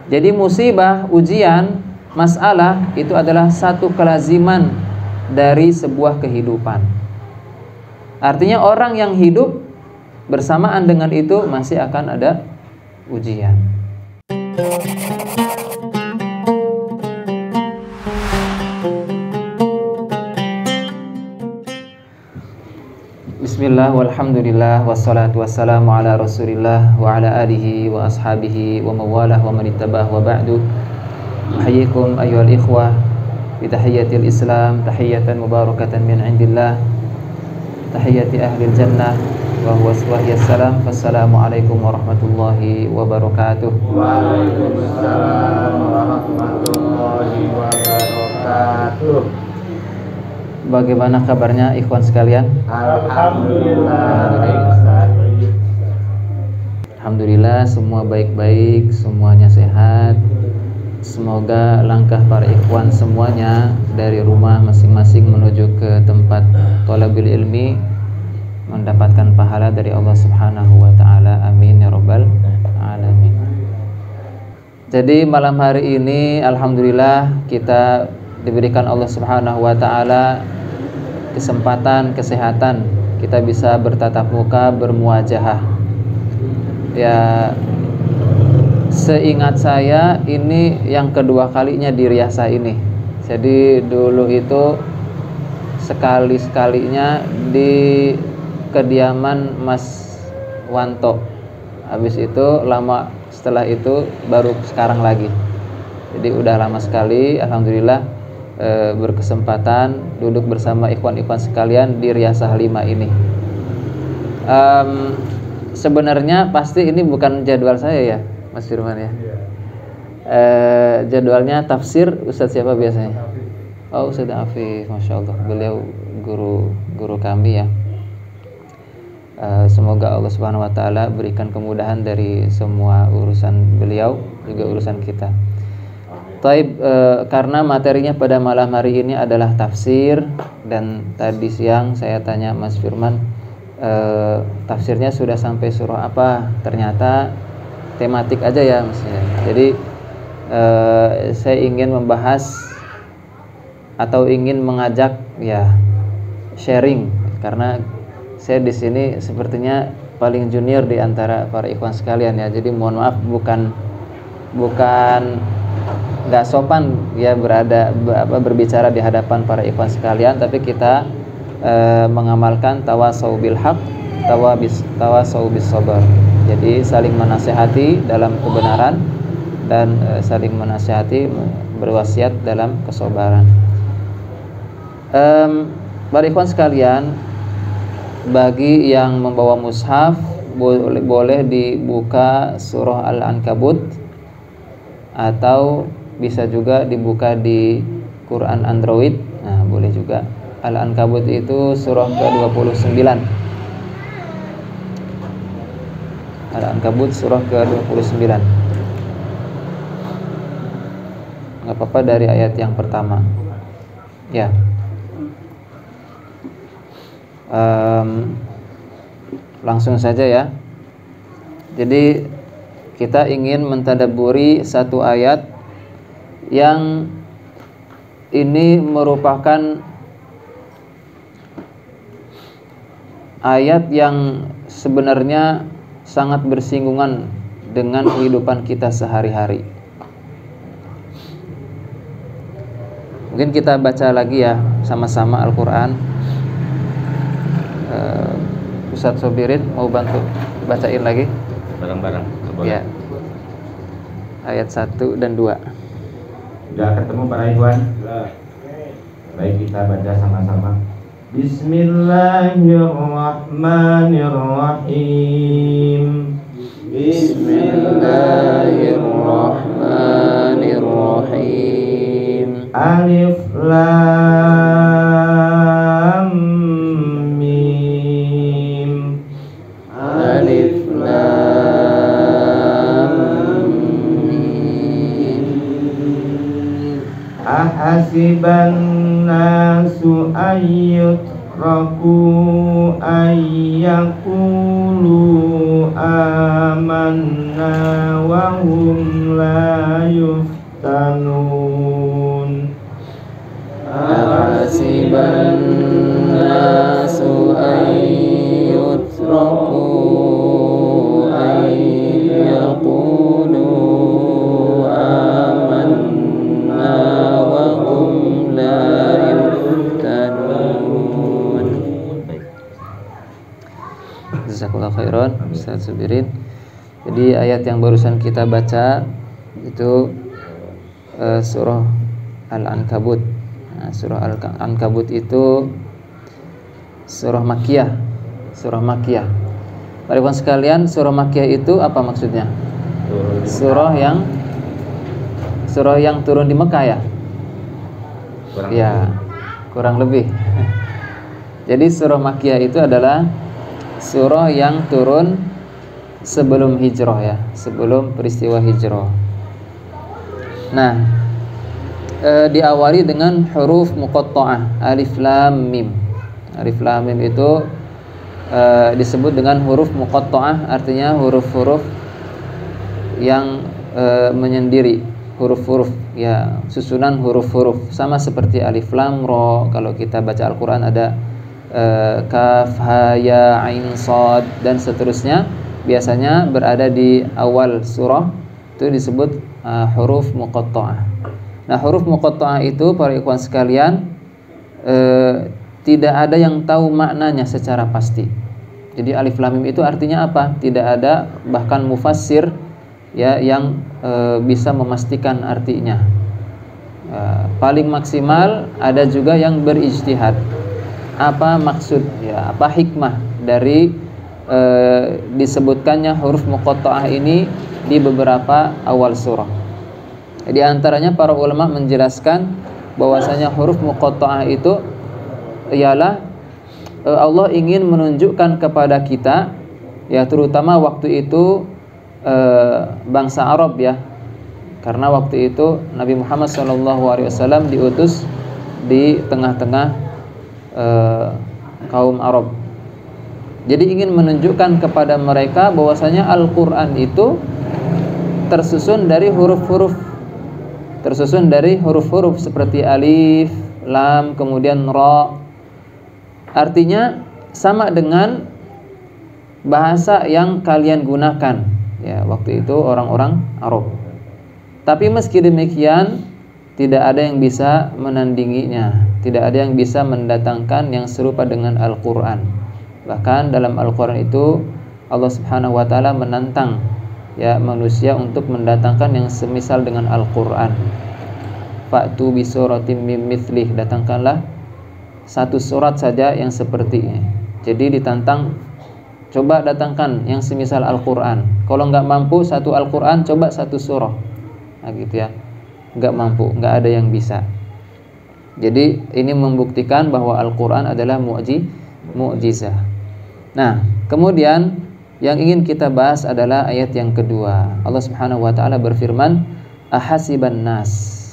Jadi musibah, ujian, masalah itu adalah satu kelaziman dari sebuah kehidupan. Artinya orang yang hidup bersamaan dengan itu masih akan ada ujian. Bismillah, walhamdulillah, wassalatu wassalamu ala rasulillah wa ala alihi wa ashabihi wa mawalah wa manittabah wa ba'du. Uhayyikum ayyuhal ikhwah bitahiyyatil islam, tahiyyatan mubarakatan min indillah, tahiyyati ahlil jannah wa huwa salam. Wassalamu alaikum warahmatullahi wabarakatuh. Waalaikumsalam warahmatullahi wabarakatuh. Bagaimana kabarnya ikhwan sekalian? Alhamdulillah semua baik-baik, semuanya sehat. Semoga langkah para ikhwan semuanya dari rumah masing-masing menuju ke tempat thalabul ilmi mendapatkan pahala dari Allah Subhanahu wa taala. Amin ya rabbal alamin. Jadi malam hari ini alhamdulillah kita diberikan Allah Subhanahu wa taala kesempatan, kesehatan, kita bisa bertatap muka, bermuajahah. Ya, seingat saya ini yang kedua kalinya di Riasa ini. Jadi dulu itu sekali-sekalinya di kediaman Mas Wanto. Habis itu lama setelah itu baru sekarang lagi. Jadi udah lama sekali, alhamdulillah berkesempatan duduk bersama ikhwan-ikhwan sekalian di Riasa 5 ini. Sebenarnya pasti ini bukan jadwal saya ya, Mas Firman ya. Jadwalnya tafsir Ustadz siapa biasanya? Oh, Ustadz Afif, Masya Allah. Beliau guru kami ya. Semoga Allah Subhanahu wa taala berikan kemudahan dari semua urusan beliau, juga urusan kita. Taib, karena materinya pada malam hari ini adalah tafsir, dan tadi siang saya tanya Mas Firman, tafsirnya sudah sampai surah apa? Ternyata tematik aja ya Mas. Jadi saya ingin membahas atau ingin mengajak ya sharing, karena saya di sini sepertinya paling junior di antara para ikhwan sekalian ya. Jadi mohon maaf, bukan nggak sopan ya berbicara di hadapan para ikhwan sekalian, tapi kita mengamalkan tawasau bil haq, tawasau bis sabar. Jadi saling menasihati dalam kebenaran dan saling menasihati, berwasiat dalam kesabaran. Para ikhwan sekalian, bagi yang membawa mushaf boleh dibuka surah Al-Ankabut, atau bisa juga dibuka di Quran Android. Nah, boleh juga. Al-Ankabut itu surah ke-29. Al-Ankabut surah ke-29. Enggak apa-apa dari ayat yang pertama. Ya. Langsung saja ya. Jadi kita ingin mentadabburi satu ayat yang ini merupakan ayat yang sebenarnya sangat bersinggungan dengan kehidupan kita sehari-hari. Mungkin kita baca lagi ya sama-sama Al-Quran. Ustadz Sobirin mau bantu bacain lagi Bareng-bareng. ya, ayat 1 dan 2. Sudah ketemu para ikhwan? Baik, kita baca sama-sama. Bismillahirrahmanirrahim. Bismillahirrahmanirrahim. Alif Lam Mim. Alif Lam Mim. Ahasiban nasu ayyut asyraku ayyakulu amanna wa hum la yuftanun. Ahasiban nasu ayyutraku ayyakulu amanna wa hum la yuftanun. Jazakallahu khairan Ustaz Subirin. Jadi ayat yang barusan kita baca itu surah Al-Ankabut. Nah, surah Al-Ankabut itu surah Makkiyah. Surah Makkiyah. Para ikhwan sekalian, surah Makkiyah itu apa maksudnya? Surah yang turun di Mekah ya? Kurang lebih. Jadi surah Makkiyah itu adalah surah yang turun sebelum hijrah ya, sebelum peristiwa hijrah. Nah, diawali dengan huruf muqatta'ah, alif lam mim. Alif lam mim itu disebut dengan huruf muqatta'ah, artinya huruf-huruf yang menyendiri, huruf-huruf ya, susunan huruf-huruf sama seperti alif lam ra. Kalau kita baca Al-Qur'an ada kaf ha ya ain shad dan seterusnya, biasanya berada di awal surah, itu disebut huruf muqatta'ah. Nah, huruf muqatta'ah itu para ikhwan sekalian tidak ada yang tahu maknanya secara pasti. Jadi alif lam mim itu artinya apa? Tidak ada bahkan mufassir ya yang bisa memastikan artinya. Paling maksimal ada juga yang berijtihad. Apa maksud ya, apa hikmah dari disebutkannya huruf muqatta'ah ini di beberapa awal surah. Di antaranya para ulama menjelaskan bahwasanya huruf muqatta'ah itu ialah Allah ingin menunjukkan kepada kita ya, terutama waktu itu bangsa Arab ya, karena waktu itu Nabi Muhammad SAW diutus di tengah-tengah kaum Arab. Jadi ingin menunjukkan kepada mereka bahwasanya Al-Quran itu tersusun dari huruf-huruf seperti alif, lam, kemudian ra. Artinya sama dengan bahasa yang kalian gunakan ya waktu itu orang-orang Arab. Tapi meski demikian tidak ada yang bisa menandinginya, tidak ada yang bisa mendatangkan yang serupa dengan Al-Quran. Bahkan dalam Al-Quran itu Allah Subhanahu wa ta'ala menantang ya manusia untuk mendatangkan yang semisal dengan Al-Quran. Fa'tu bi suratim mim mithlih, datangkanlah satu surat saja yang sepertinya. Jadi ditantang, coba datangkan yang semisal Al-Quran. Kalau nggak mampu satu Al-Quran, coba satu surah. Nah gitu ya, nggak mampu, nggak ada yang bisa. Jadi ini membuktikan bahwa Al-Quran adalah mu'jizah. Nah, kemudian yang ingin kita bahas adalah ayat yang kedua. Allah Subhanahu wa ta'ala berfirman, ahasiban nas,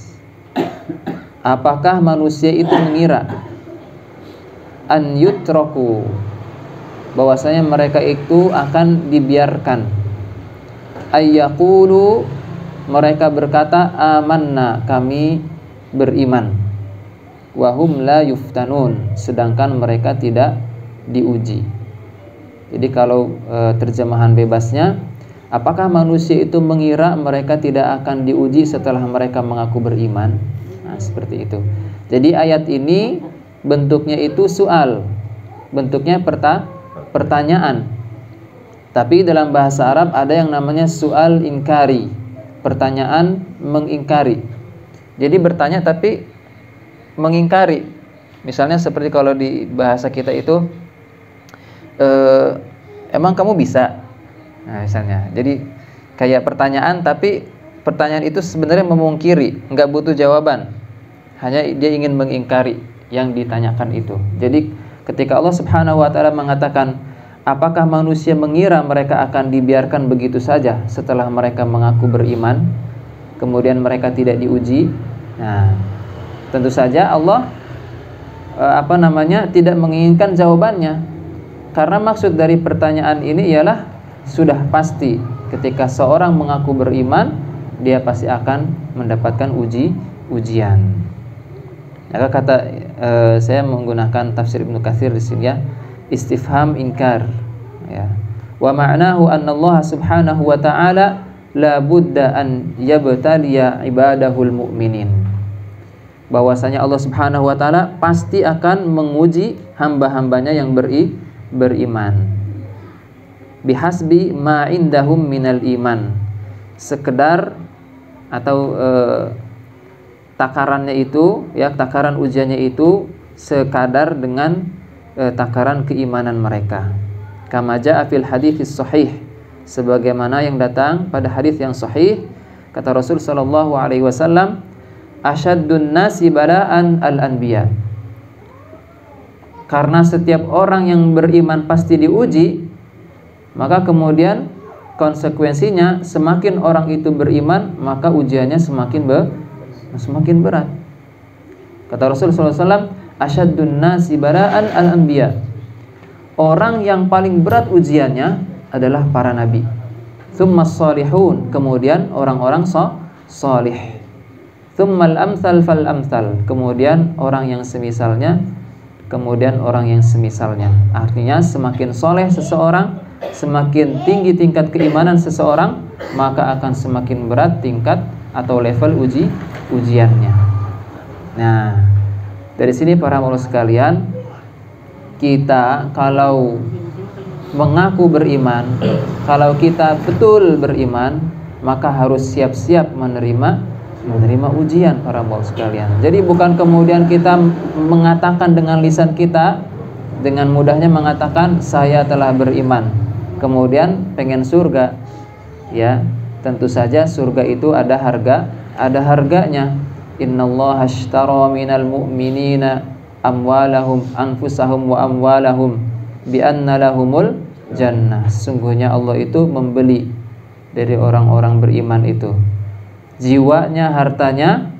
apakah manusia itu mengira, an yutraku, bahwasanya mereka itu akan dibiarkan, ayyaqulu, mereka berkata amanna, kami beriman, wahum la yuftanun, sedangkan mereka tidak diuji. Jadi kalau terjemahan bebasnya, apakah manusia itu mengira mereka tidak akan diuji setelah mereka mengaku beriman? Nah, seperti itu. Jadi ayat ini bentuknya itu soal, bentuknya pertanyaan. Tapi dalam bahasa Arab ada yang namanya soal inkari, pertanyaan mengingkari. Jadi bertanya tapi mengingkari. Misalnya seperti kalau di bahasa kita itu, emang kamu bisa? Nah misalnya, jadi kayak pertanyaan, tapi pertanyaan itu sebenarnya memungkiri, nggak butuh jawaban, hanya dia ingin mengingkari yang ditanyakan itu. Jadi ketika Allah Subhanahu wa ta'ala mengatakan, apakah manusia mengira mereka akan dibiarkan begitu saja setelah mereka mengaku beriman, kemudian mereka tidak diuji? Nah tentu saja Allah tidak menginginkan jawabannya. Karena maksud dari pertanyaan ini ialah sudah pasti ketika seorang mengaku beriman, dia pasti akan mendapatkan ujian. Maka kata saya menggunakan tafsir Ibnu Katsir di sini ya, istifham inkar ya. Wa ma'nahu anna Allah Subhanahu wa ta'ala la budda an yabtaliya ibadahul mu'minin. Bahwasanya Allah Subhanahu wa ta'ala pasti akan menguji hamba-hambanya yang beriman. Bihasbi ma indahum minal iman. Sekedar atau takarannya itu ya, takaran ujiannya itu sekadar dengan takaran keimanan mereka. Kama jaa fil hadits sahih, sebagaimana yang datang pada hadis yang sahih, kata Rasul sallallahu alaihi wasallam, asyaddun nasi bala'an al-anbiya. Karena setiap orang yang beriman pasti diuji, maka kemudian konsekuensinya semakin orang itu beriman, maka ujiannya semakin berat. Kata Rasul sallallahu alaihi wasallam, asyaddun nasi bala'an al-anbiya. Orang yang paling berat ujiannya adalah para nabi. Tsummas salihun, kemudian orang-orang salih. Tsummal amsal fal amsal, kemudian orang yang semisalnya, kemudian orang yang semisalnya. Artinya semakin soleh seseorang, semakin tinggi tingkat keimanan seseorang, maka akan semakin berat tingkat atau level ujiannya. Nah, dari sini para maulana sekalian, kita kalau mengaku beriman, kalau kita betul beriman, maka harus siap-siap menerima ujian para maulana sekalian. Jadi bukan kemudian kita mengatakan dengan lisan kita, dengan mudahnya mengatakan saya telah beriman, kemudian pengen surga. Ya, tentu saja surga itu ada harganya. Innallaha ashtara minal mu'minina amwalahum anfusahum wa amwalahum bi anna lahumul jannah. Sungguhnya Allah itu membeli dari orang-orang beriman itu jiwanya, hartanya,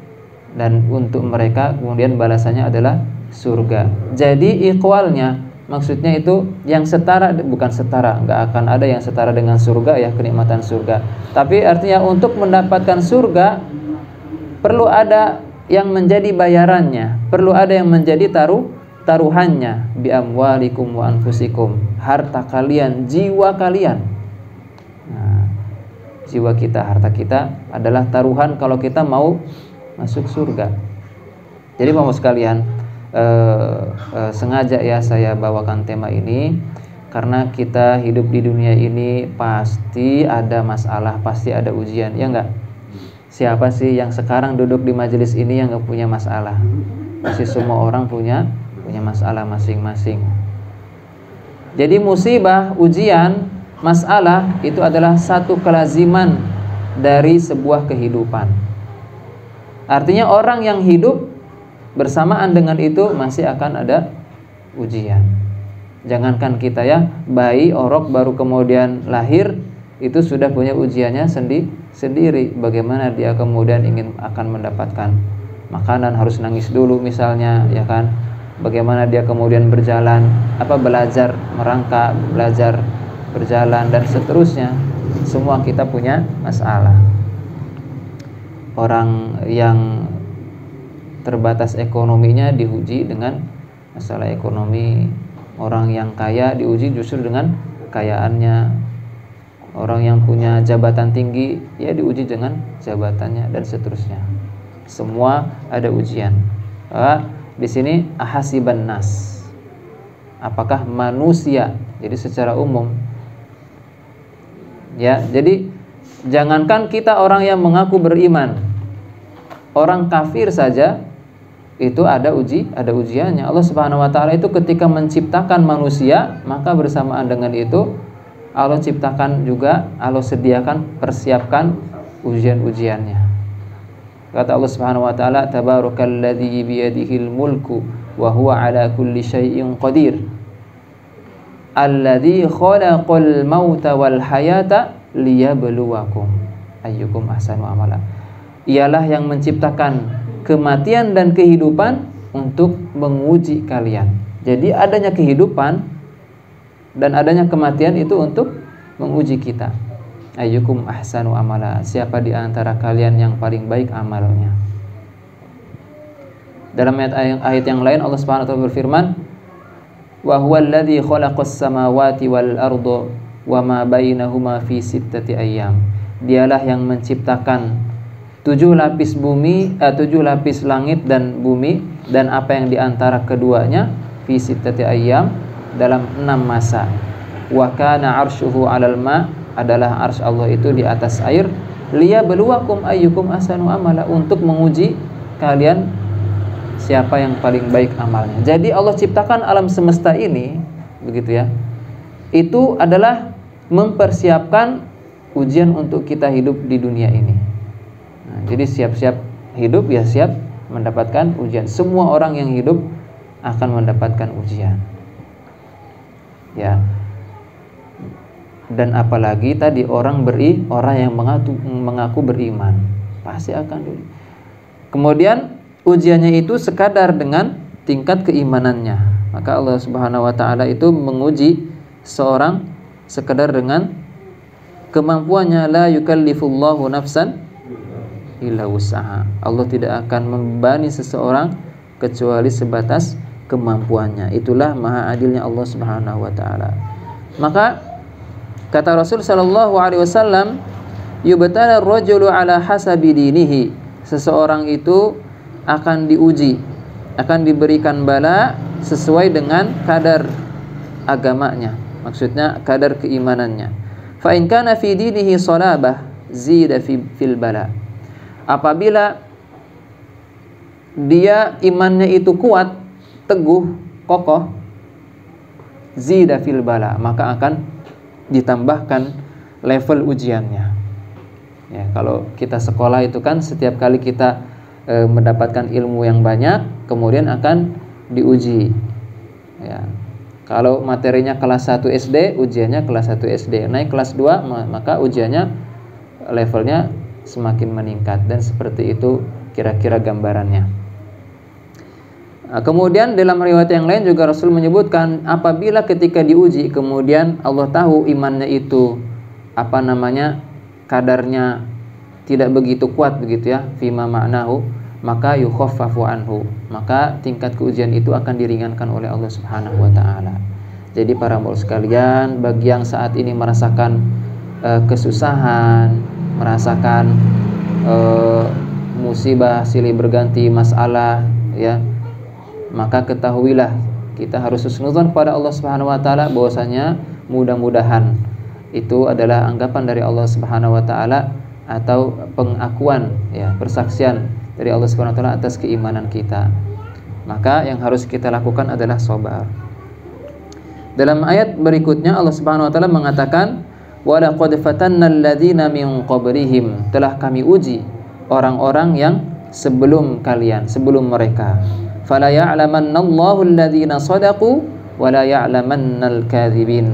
dan untuk mereka kemudian balasannya adalah surga. Jadi ikhwalnya, maksudnya itu yang setara, bukan setara, nggak akan ada yang setara dengan surga ya, kenikmatan surga. Tapi artinya untuk mendapatkan surga perlu ada yang menjadi bayarannya, perlu ada yang menjadi taruhannya. Bi amwalikum wa anfusikum, harta kalian, jiwa kalian. Nah, jiwa kita, harta kita adalah taruhan kalau kita mau masuk surga. Jadi Bapak sekalian, sengaja ya saya bawakan tema ini karena kita hidup di dunia ini pasti ada masalah, pasti ada ujian, ya enggak? Siapa sih yang sekarang duduk di majelis ini yang gak punya masalah? Pasti semua orang punya masalah masing-masing. Jadi musibah, ujian, masalah itu adalah satu kelaziman dari sebuah kehidupan. Artinya orang yang hidup bersamaan dengan itu masih akan ada ujian. Jangankan kita ya, bayi orok baru kemudian lahir itu sudah punya ujiannya sendiri. Bagaimana dia kemudian akan mendapatkan makanan, harus nangis dulu misalnya, ya kan? Bagaimana dia kemudian belajar merangkak, belajar berjalan dan seterusnya. Semua kita punya masalah. Orang yang terbatas ekonominya diuji dengan masalah ekonomi. Orang yang kaya diuji justru dengan kekayaannya. Orang yang punya jabatan tinggi ya diuji dengan jabatannya dan seterusnya. Semua ada ujian. Di sini ahasiban nas. Apakah manusia? Jadi secara umum. Ya, jadi jangankan kita orang yang mengaku beriman, orang kafir saja itu ada ujiannya. Allah Subhanahu wa taala itu ketika menciptakan manusia, maka bersamaan dengan itu Allah ciptakan juga, Allah sediakan, persiapkan ujian-ujiannya. Kata Allah Subhanahu wa taala, tabarakalladzi biyadihil mulku wa huwa ala kulli syai'in qadir. Alladzi khalaqal mauta wal hayata liyabluwakum ayyukum ahsanu amala. Ialah yang menciptakan kematian dan kehidupan untuk menguji kalian. Jadi adanya kehidupan dan adanya kematian itu untuk menguji kita. Ayyukum ahsanu amala, siapa di antara kalian yang paling baik amalnya. Dalam ayat yang lain Allah Subhanahu wa taala berfirman, wa huwal ladzi khalaqas samawati wal arda wa ma bainahuma fi sittati ayyam. Dialah yang menciptakan 7 lapis langit dan bumi dan apa yang di antara keduanya fi sittati ayyam, dalam 6 masa. Wa kana 'arshuhu 'alal ma, adalah arsy Allah itu di atas air. Liyabluwakum ayyukum ahsanu amala, untuk menguji kalian siapa yang paling baik amalnya. Jadi Allah ciptakan alam semesta ini, begitu ya, itu adalah mempersiapkan ujian untuk kita hidup di dunia ini. Nah, jadi siap-siap hidup ya siap mendapatkan ujian. Semua orang yang hidup akan mendapatkan ujian. Ya. Dan apalagi tadi orang yang mengaku beriman pasti akan dulu. Kemudian ujiannya itu sekadar dengan tingkat keimanannya. Maka Allah Subhanahu wa taala itu menguji seorang sekadar dengan kemampuannya. La yukallifullahu nafsan illa wus'aha. Allah tidak akan membebani seseorang kecuali sebatas kemampuannya. Itulah maha adilnya Allah Subhanahu wa taala. Maka kata Rasul sallallahu alaihi wasallam, yubtala ar-rajulu ala hasabi dinihi. Seseorang itu akan diuji, akan diberikan bala sesuai dengan kadar agamanya. Maksudnya kadar keimanannya. Fa in kana fi dinihi salabah zida fil bala. Apabila dia imannya itu kuat, teguh, kokoh, zida fil bala, maka akan ditambahkan level ujiannya. Ya, kalau kita sekolah itu kan setiap kali kita mendapatkan ilmu yang banyak, kemudian akan diuji. Ya. Kalau materinya kelas 1 SD, ujiannya kelas 1 SD. Naik kelas 2, maka ujiannya levelnya semakin meningkat, dan seperti itu kira-kira gambarannya. Kemudian dalam riwayat yang lain juga Rasul menyebutkan, apabila ketika diuji kemudian Allah tahu imannya itu kadarnya tidak begitu kuat, begitu ya, fima ma'nahu, maka yukhaffafu anhu, maka tingkat keujian itu akan diringankan oleh Allah Subhanahu wa taala. Jadi para murid sekalian, bagi yang saat ini merasakan kesusahan, merasakan musibah silih berganti masalah, ya, maka ketahuilah kita harus husnudzon kepada Allah Subhanahu wa taala bahwasanya mudah-mudahan itu adalah anggapan dari Allah Subhanahu wa taala atau pengakuan, ya, persaksian dari Allah Subhanahu wa taala atas keimanan kita. Maka yang harus kita lakukan adalah sabar. Dalam ayat berikutnya Allah Subhanahu wa taala mengatakan, wa laqad fatannal ladzina min qablihim, telah kami uji orang-orang yang sebelum kalian, sebelum mereka. Fala ya'lamannallahu alladhina shadaqu wa la ya'lamannal kadzibin.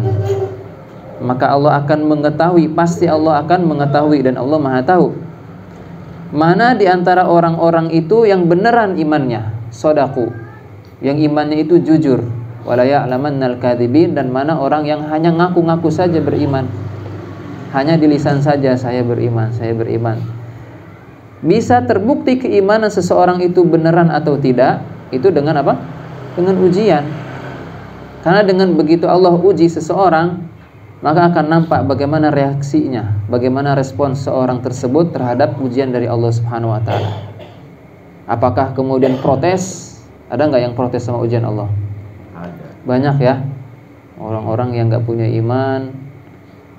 Maka Allah akan mengetahui, pasti Allah akan mengetahui, dan Allah Maha tahu mana di antara orang-orang itu yang beneran imannya, shadaqu, yang imannya itu jujur, wa la ya'lamannal kadzibin, dan mana orang yang hanya ngaku-ngaku saja beriman, hanya di lisan saja saya beriman, saya beriman. Bisa terbukti keimanan seseorang itu beneran atau tidak itu dengan apa? Dengan ujian. Karena dengan begitu Allah uji seseorang, maka akan nampak bagaimana reaksinya, bagaimana respons seorang tersebut terhadap ujian dari Allah Subhanahu wa taala. Apakah kemudian protes? Ada nggak yang protes sama ujian Allah? Ada. Banyak ya. Orang-orang yang nggak punya iman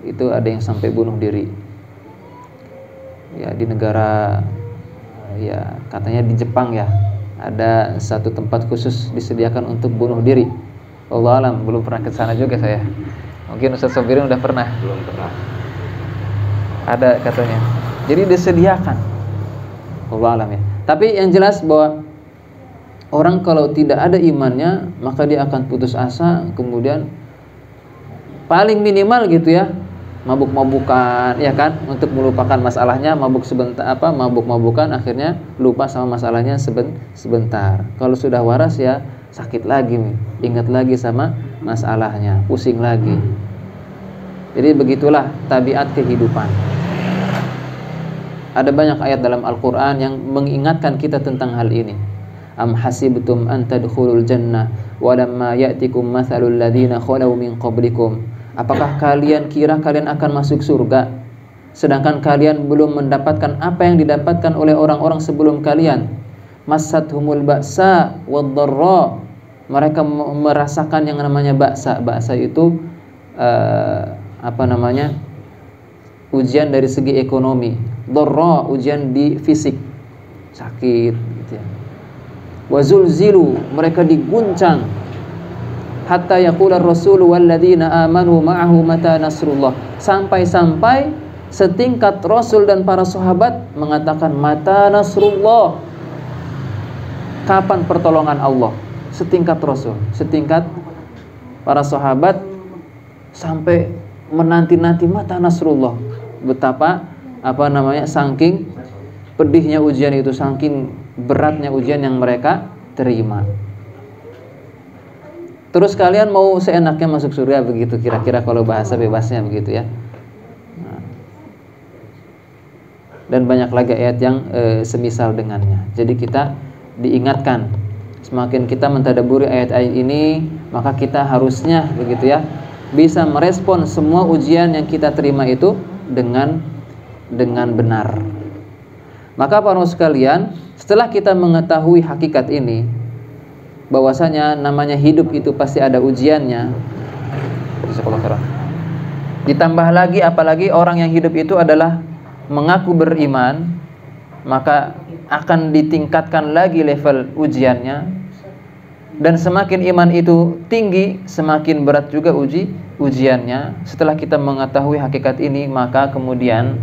itu ada yang sampai bunuh diri. Ya, di negara, ya, katanya di Jepang ya, ada satu tempat khusus disediakan untuk bunuh diri. Allah alam, belum pernah ke sana juga saya. Mungkin Ustaz Sobirin udah pernah. Belum pernah. Ada katanya. Jadi disediakan. Allah alam ya. Tapi yang jelas bahwa orang kalau tidak ada imannya, maka dia akan putus asa, kemudian paling minimal gitu ya, mabuk-mabukan, ya kan, untuk melupakan masalahnya, mabuk sebentar, mabuk-mabukan, akhirnya lupa sama masalahnya sebentar. Kalau sudah waras ya sakit lagi nih, ingat lagi sama masalahnya, pusing lagi. Jadi begitulah tabiat kehidupan. Ada banyak ayat dalam Al-Quran yang mengingatkan kita tentang hal ini. Am hasibtum an tadkhulul jannah walamma ya'tikum mathalul ladzina khalau min qablikum. Apakah kalian kira kalian akan masuk surga sedangkan kalian belum mendapatkan apa yang didapatkan oleh orang-orang sebelum kalian? Massathumul ba'sa wad-dharra. Mereka merasakan yang namanya ba'sa. Ba'sa itu ujian dari segi ekonomi. Dharra, ujian di fisik, sakit gitu ya. Wazulzilu, mereka diguncang. Hatta yaqula ar-rasul walladzina amanu ma'ahu mata nasrullah. Sampai-sampai setingkat Rasul dan para sahabat mengatakan mata nasrullah. Kapan pertolongan Allah? Setingkat Rasul, setingkat para sahabat sampai menanti-nanti mata nasrullah. Betapa saking pedihnya ujian itu, saking beratnya ujian yang mereka terima. Terus kalian mau seenaknya masuk surga begitu, kira-kira kalau bahasa bebasnya begitu ya. Dan banyak lagi ayat yang semisal dengannya. Jadi kita diingatkan, semakin kita mentadabburi ayat-ayat ini, maka kita harusnya begitu ya, bisa merespon semua ujian yang kita terima itu dengan benar. Maka para sekalian, setelah kita mengetahui hakikat ini, bahwasanya namanya hidup itu pasti ada ujiannya. Ditambah lagi, apalagi orang yang hidup itu adalah mengaku beriman, maka akan ditingkatkan lagi level ujiannya. Dan semakin iman itu tinggi, semakin berat juga ujiannya. Setelah kita mengetahui hakikat ini, maka kemudian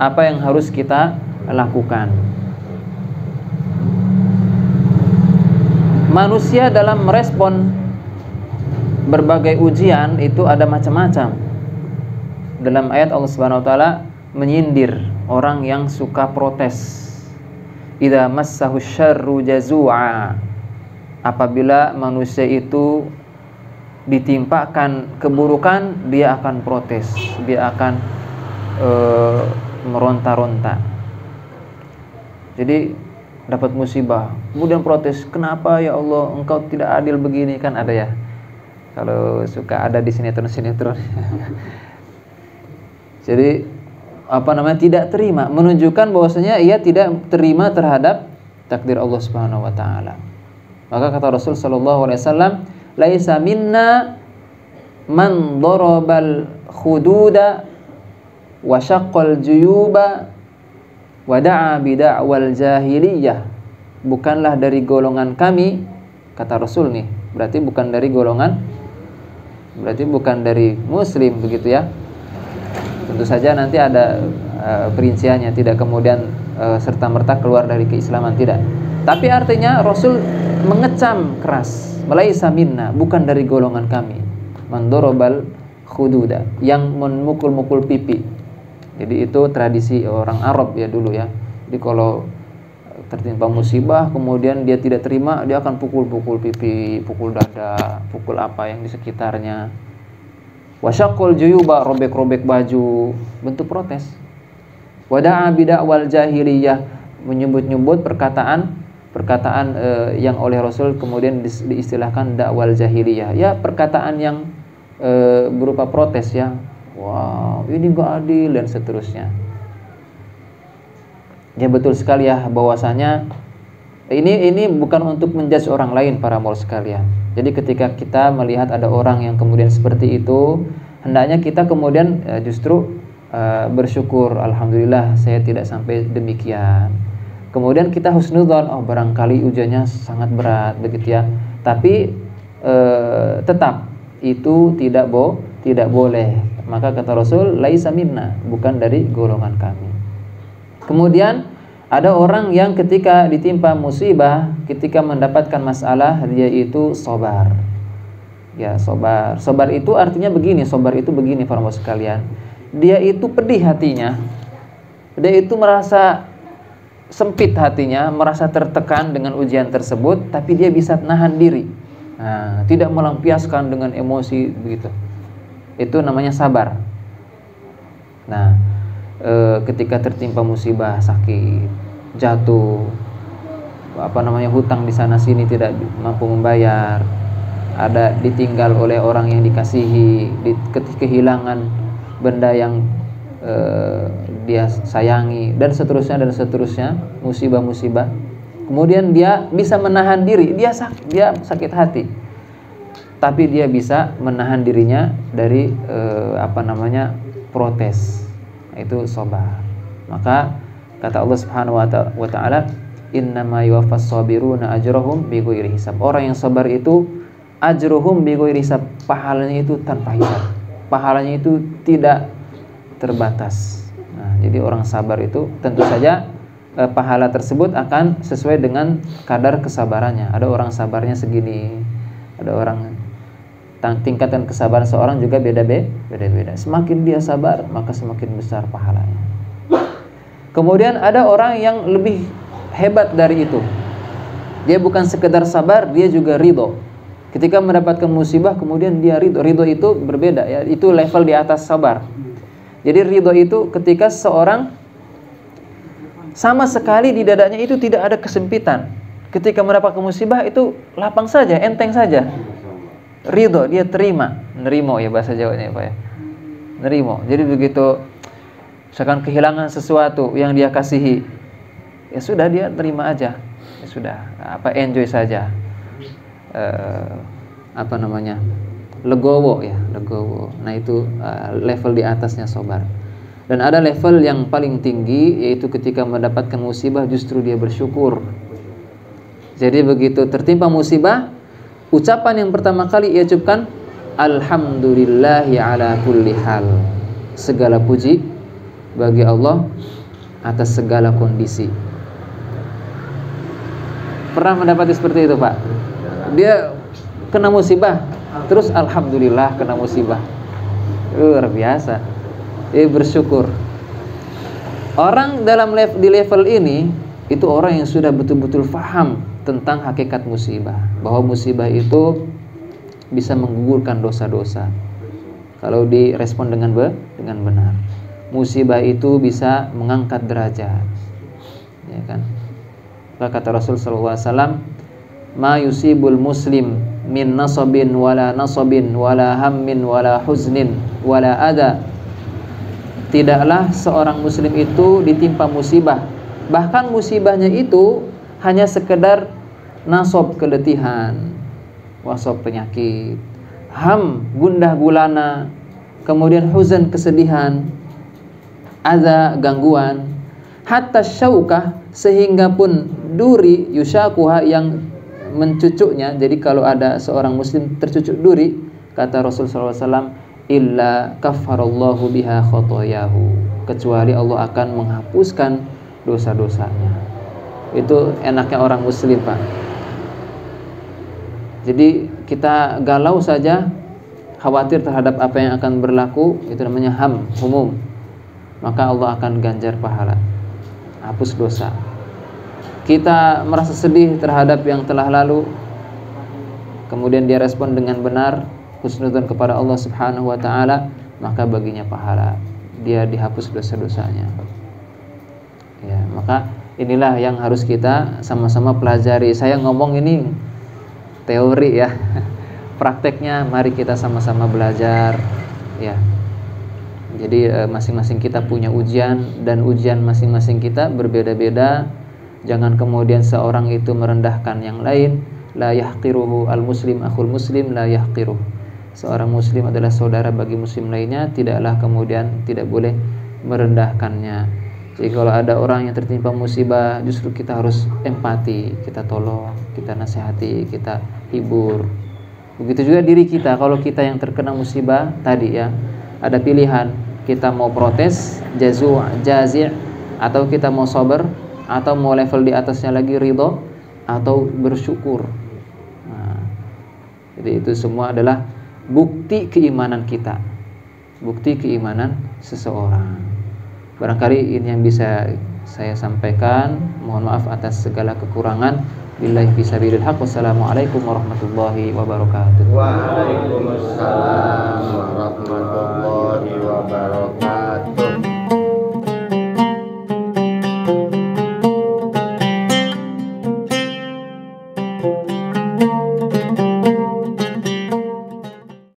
apa yang harus kita lakukan? Manusia dalam merespon berbagai ujian itu ada macam-macam. Dalam ayat Allah Subhanahu wa taala menyindir orang yang suka protes. Idza massahu syarru jazua. Apabila manusia itu ditimpakan keburukan, dia akan protes, dia akan meronta-ronta. Jadi dapat musibah, kemudian protes, kenapa ya Allah engkau tidak adil begini, kan ada ya, kalau suka ada di sinetron. Jadi tidak terima, menunjukkan bahwasanya ia tidak terima terhadap takdir Allah Subhanahu wa taala. Maka kata Rasul sallallahu alaihi wasallam, laisa minna man darabal khududa wa syaqqal juyuba wa da'a bid'awal jahiliyah. Bukanlah dari golongan kami, kata Rasul nih. Berarti bukan dari muslim begitu ya. Tentu saja nanti ada perinciannya, tidak kemudian serta-merta keluar dari keislaman, tidak. Tapi artinya Rasul mengecam keras, laisa minna, bukan dari golongan kami. Man darabal khududa, yang memukul-mukul pipi. Jadi itu tradisi orang Arab ya dulu ya. Jadi kalau tertimpa musibah kemudian dia tidak terima, dia akan pukul-pukul pipi, pukul dada, pukul apa yang di sekitarnya. Wasyaqqal juyuba, robek-robek baju, bentuk protes. Wada'a bid'awal jahiliyah, menyebut-nyebut perkataan yang oleh Rasul kemudian diistilahkan dakwal jahiliyah. Ya, perkataan yang berupa protes ya. Wow, ini enggak adil dan seterusnya. Ya betul sekali ya, bahwasanya ini bukan untuk menjudge orang lain para mol sekalian. Jadi ketika kita melihat ada orang yang kemudian seperti itu, hendaknya kita kemudian justru bersyukur, alhamdulillah saya tidak sampai demikian. Kemudian kita husnudzon, oh barangkali ujiannya sangat berat begitu ya. Tapi tetap itu tidak boleh. Maka kata Rasul, laisa minna, bukan dari golongan kami. Kemudian ada orang yang ketika ditimpa musibah, ketika mendapatkan masalah, dia itu sabar. Ya, sabar. Sabar itu artinya begini, sabar itu begini para sekalian. dia itu pedih hatinya, dia itu merasa sempit hatinya, merasa tertekan dengan ujian tersebut, tapi dia bisa nahan diri, tidak melampiaskan dengan emosi begitu. Itu namanya sabar. Nah, ketika tertimpa musibah, sakit, jatuh, hutang di sana sini tidak mampu membayar, ada ditinggal oleh orang yang dikasihi, kehilangan benda yang dia sayangi, dan seterusnya, musibah-musibah. Kemudian dia bisa menahan diri, dia sakit hati, tapi dia bisa menahan dirinya dari protes. Itu sabar. Maka kata Allah Subhanahu wa taala, innama yuwaffas sabiruna ajrahum bighairi hisab. Orang yang sabar itu ajruhum bighairi hisab, pahalanya itu tanpa hisab. Pahalanya itu tidak terbatas. Nah, jadi orang sabar itu tentu saja pahala tersebut akan sesuai dengan kadar kesabarannya. Ada orang sabarnya segini, ada orang tingkatan kesabaran seorang juga beda-beda. Semakin dia sabar, maka semakin besar pahalanya. Kemudian ada orang yang lebih hebat dari itu. Dia bukan sekedar sabar, dia juga ridho. Ketika mendapatkan musibah, kemudian dia ridho. Ridho itu berbeda ya, itu level di atas sabar. Jadi ridho itu ketika seorang sama sekali di dadanya itu tidak ada kesempitan. Ketika mendapatkan musibah itu lapang saja, enteng saja. Ridho, dia terima, nerimo ya bahasa Jawanya Pak ya. Nerimo. Jadi begitu misalkan kehilangan sesuatu yang dia kasihi, ya sudah, dia terima aja. Ya sudah, enjoy saja. Legowo ya, legowo. Nah itu level di atasnya sabar. Dan ada level yang paling tinggi, yaitu ketika mendapatkan musibah justru dia bersyukur. Jadi begitu tertimpa musibah, ucapan yang pertama kali ia ucapkan, alhamdulillahi ala kulli hal. Segala puji bagi Allah atas segala kondisi. Pernah mendapati seperti itu Pak? Dia kena musibah, terus alhamdulillah kena musibah. Luar biasa. Dia bersyukur. Orang di level ini, itu orang yang sudah betul-betul faham tentang hakikat musibah, bahwa musibah itu bisa menggugurkan dosa-dosa kalau direspon dengan benar. Musibah itu bisa mengangkat derajat, ya kan? Kata Rasul sallallahu alaihi wasallam, ma yusibul muslim min nasabin wala hammin wala huznin wala adha. Tidaklah seorang muslim itu ditimpa musibah, bahkan musibahnya itu hanya sekedar nasab, keletihan, wasab, penyakit, ham, gundah gulana, kemudian huzan, kesedihan, adza, gangguan, hatta syaukah, sehingga pun duri, yushakuha, yang mencucuknya. Jadi kalau ada seorang muslim tercucuk duri, kata Rasulullah SAW, illa kaffarallahu biha khotoyahu, kecuali Allah akan menghapuskan dosa-dosanya. Itu enaknya orang muslim Pak. Jadi kita galau saja, khawatir terhadap apa yang akan berlaku, itu namanya ham, umum. Maka Allah akan ganjar pahala, hapus dosa. Kita merasa sedih terhadap yang telah lalu, kemudian dia respon dengan benar, husnudzon kepada Allah Subhanahu wa taala, maka baginya pahala, dia dihapus dosa-dosanya. Ya, maka inilah yang harus kita sama-sama pelajari. Saya ngomong ini teori ya. Prakteknya mari kita sama-sama belajar ya. Jadi masing-masing kita punya ujian, dan ujian masing-masing kita berbeda-beda. Jangan kemudian seorang itu merendahkan yang lain. La yahqiruhu al-muslim akhul muslim la yahqiruh. Seorang muslim adalah saudara bagi muslim lainnya, tidaklah kemudian tidak boleh merendahkannya. Jadi kalau ada orang yang tertimpa musibah, justru kita harus empati, kita tolong, kita nasihati, kita hibur. Begitu juga diri kita, kalau kita yang terkena musibah tadi ya, ada pilihan, kita mau protes, jazi', atau kita mau sabar, atau mau level di atasnya lagi ridho, atau bersyukur. Nah, jadi itu semua adalah bukti keimanan kita. bukti keimanan seseorang. Barangkali ini yang bisa saya sampaikan. Mohon maaf atas segala kekurangan. Billahi fisabilil haq. Wassalamualaikum warahmatullahi wabarakatuh. Waalaikumsalam warahmatullahi wabarakatuh.